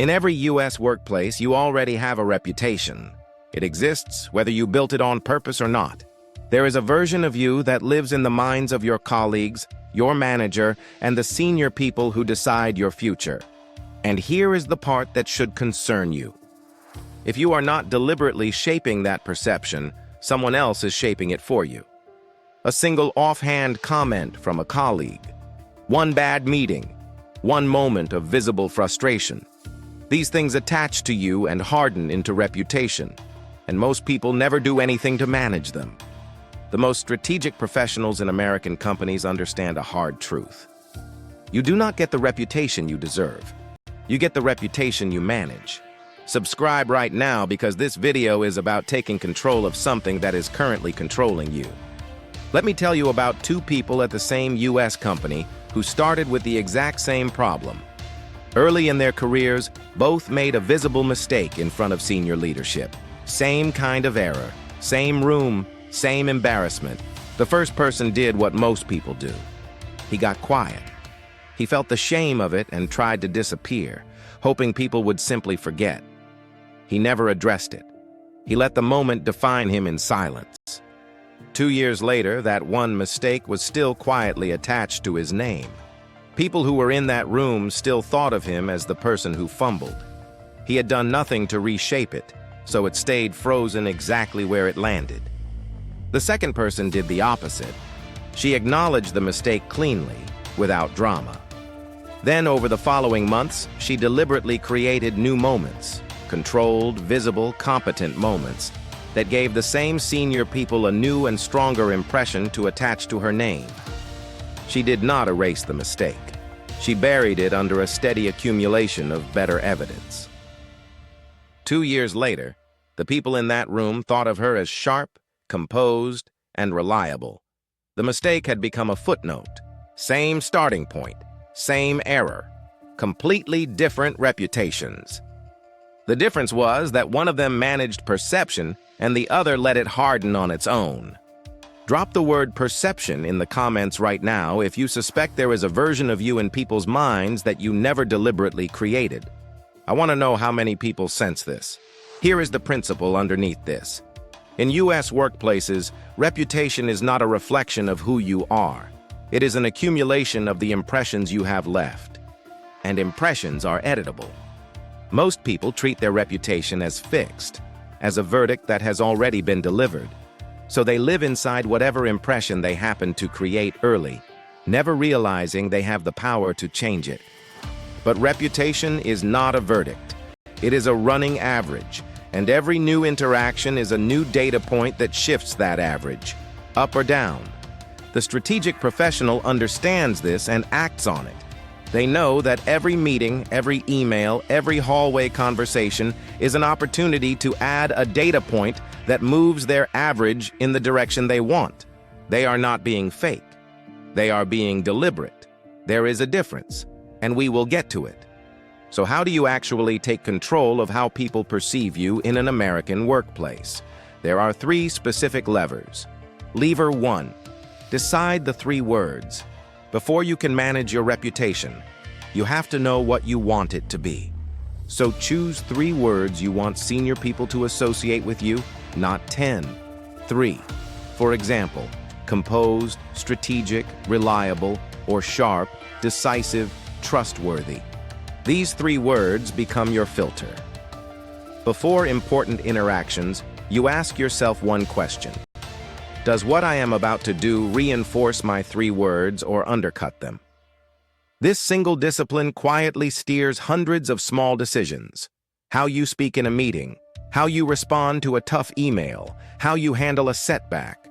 In every U.S. workplace, you already have a reputation. It exists whether you built it on purpose or not. There is a version of you that lives in the minds of your colleagues, your manager, and the senior people who decide your future. And here is the part that should concern you. If you are not deliberately shaping that perception, someone else is shaping it for you. A single offhand comment from a colleague, one bad meeting, one moment of visible frustration. These things attach to you and harden into reputation, and most people never do anything to manage them. The most strategic professionals in American companies understand a hard truth. You do not get the reputation you deserve. You get the reputation you manage. Subscribe right now because this video is about taking control of something that is currently controlling you. Let me tell you about two people at the same US company who started with the exact same problem. Early in their careers, both made a visible mistake in front of senior leadership. Same kind of error, same room, same embarrassment. The first person did what most people do. He got quiet. He felt the shame of it and tried to disappear, hoping people would simply forget. He never addressed it. He let the moment define him in silence. 2 years later, that one mistake was still quietly attached to his name. People who were in that room still thought of him as the person who fumbled. He had done nothing to reshape it, so it stayed frozen exactly where it landed. The second person did the opposite. She acknowledged the mistake cleanly, without drama. Then, over the following months, she deliberately created new moments, controlled, visible, competent moments, that gave the same senior people a new and stronger impression to attach to her name. She did not erase the mistake. She buried it under a steady accumulation of better evidence. 2 years later, the people in that room thought of her as sharp, composed, and reliable. The mistake had become a footnote. Same starting point, same error, completely different reputations. The difference was that one of them managed perception and the other let it harden on its own. Drop the word perception in the comments right now if you suspect there is a version of you in people's minds that you never deliberately created. I want to know how many people sense this. Here is the principle underneath this. In U.S. workplaces, reputation is not a reflection of who you are. It is an accumulation of the impressions you have left. And impressions are editable. Most people treat their reputation as fixed, as a verdict that has already been delivered. So they live inside whatever impression they happen to create early, never realizing they have the power to change it. But reputation is not a verdict. It is a running average, and every new interaction is a new data point that shifts that average, up or down. The strategic professional understands this and acts on it. They know that every meeting, every email, every hallway conversation is an opportunity to add a data point that moves their average in the direction they want. They are not being fake. They are being deliberate. There is a difference, and we will get to it. So how do you actually take control of how people perceive you in an American workplace? There are 3 specific levers. Lever 1. Decide the 3 words. Before you can manage your reputation, you have to know what you want it to be. So choose 3 words you want senior people to associate with you, not 10. 3. For example, composed, strategic, reliable, or sharp, decisive, trustworthy. These 3 words become your filter. Before important interactions, you ask yourself one question. Does what I am about to do reinforce my 3 words or undercut them? This single discipline quietly steers hundreds of small decisions. How you speak in a meeting, how you respond to a tough email, how you handle a setback.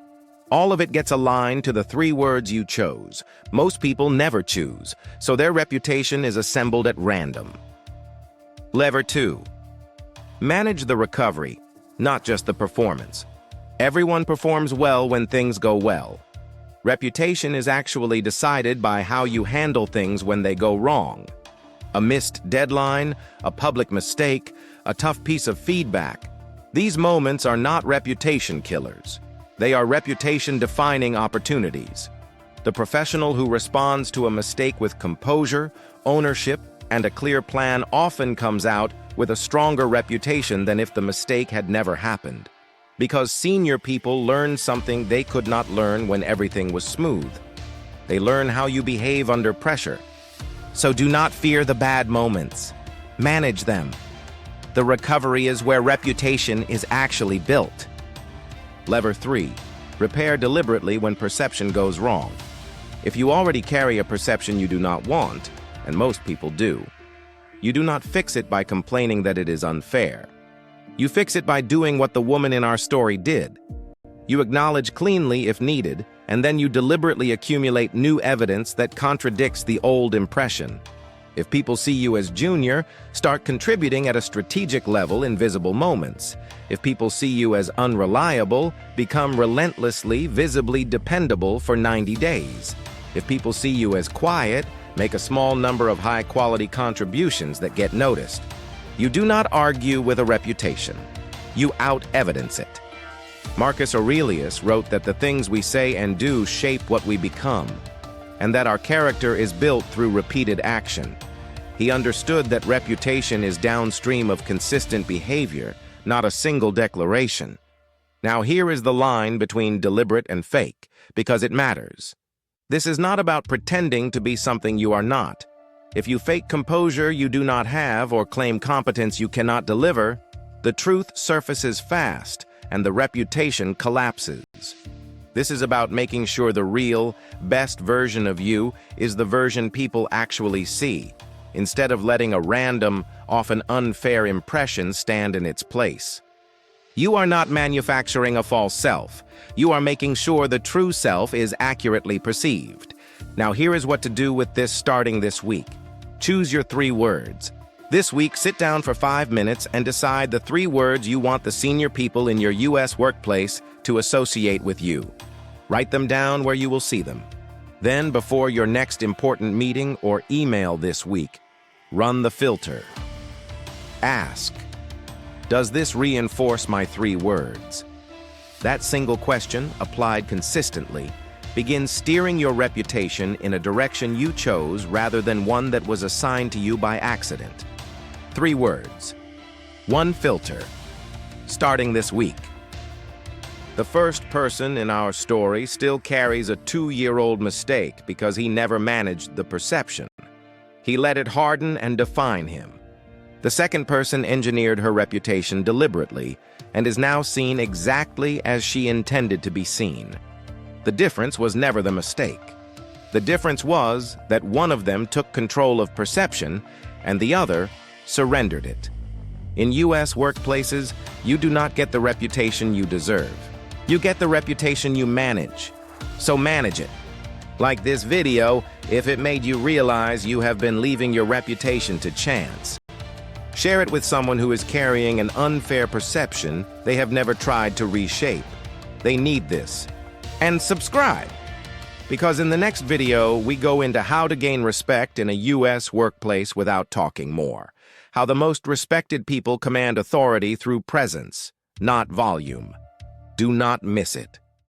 All of it gets aligned to the 3 words you chose. Most people never choose, so their reputation is assembled at random. Lever 2. Manage the recovery, not just the performance. Everyone performs well when things go well. Reputation is actually decided by how you handle things when they go wrong. A missed deadline, a public mistake, a tough piece of feedback. These moments are not reputation killers. They are reputation-defining opportunities. The professional who responds to a mistake with composure, ownership, and a clear plan often comes out with a stronger reputation than if the mistake had never happened. Because senior people learn something they could not learn when everything was smooth. They learn how you behave under pressure. So do not fear the bad moments. Manage them. The recovery is where reputation is actually built. Lever 3. Repair deliberately when perception goes wrong. If you already carry a perception you do not want, and most people do, you do not fix it by complaining that it is unfair. You fix it by doing what the woman in our story did. You acknowledge cleanly if needed, and then you deliberately accumulate new evidence that contradicts the old impression. If people see you as junior, start contributing at a strategic level in visible moments. If people see you as unreliable, become relentlessly, visibly dependable for 90 days. If people see you as quiet, make a small number of high-quality contributions that get noticed. You do not argue with a reputation. You out-evidence it. Marcus Aurelius wrote that the things we say and do shape what we become, and that our character is built through repeated action. He understood that reputation is downstream of consistent behavior, not a single declaration. Now here is the line between deliberate and fake, because it matters. This is not about pretending to be something you are not. If you fake composure you do not have or claim competence you cannot deliver, the truth surfaces fast and the reputation collapses. This is about making sure the real, best version of you is the version people actually see, instead of letting a random, often unfair impression stand in its place. You are not manufacturing a false self. You are making sure the true self is accurately perceived. Now here is what to do with this starting this week. Choose your 3 words. This week, sit down for 5 minutes and decide the 3 words you want the senior people in your U.S. workplace to associate with you. Write them down where you will see them. Then, before your next important meeting or email this week, run the filter. Ask, does this reinforce my 3 words? That single question, applied consistently, begins steering your reputation in a direction you chose rather than one that was assigned to you by accident. 3 words. 1 filter. Starting this week. The first person in our story still carries a 2-year-old mistake because he never managed the perception. He let it harden and define him. The second person engineered her reputation deliberately and is now seen exactly as she intended to be seen. The difference was never the mistake. The difference was that one of them took control of perception and the other surrendered it. In U.S. workplaces, you do not get the reputation you deserve. You get the reputation you manage. So manage it. Like this video, if it made you realize you have been leaving your reputation to chance. Share it with someone who is carrying an unfair perception they have never tried to reshape. They need this. And subscribe, because in the next video, we go into how to gain respect in a U.S. workplace without talking more. How the most respected people command authority through presence, not volume. Do not miss it.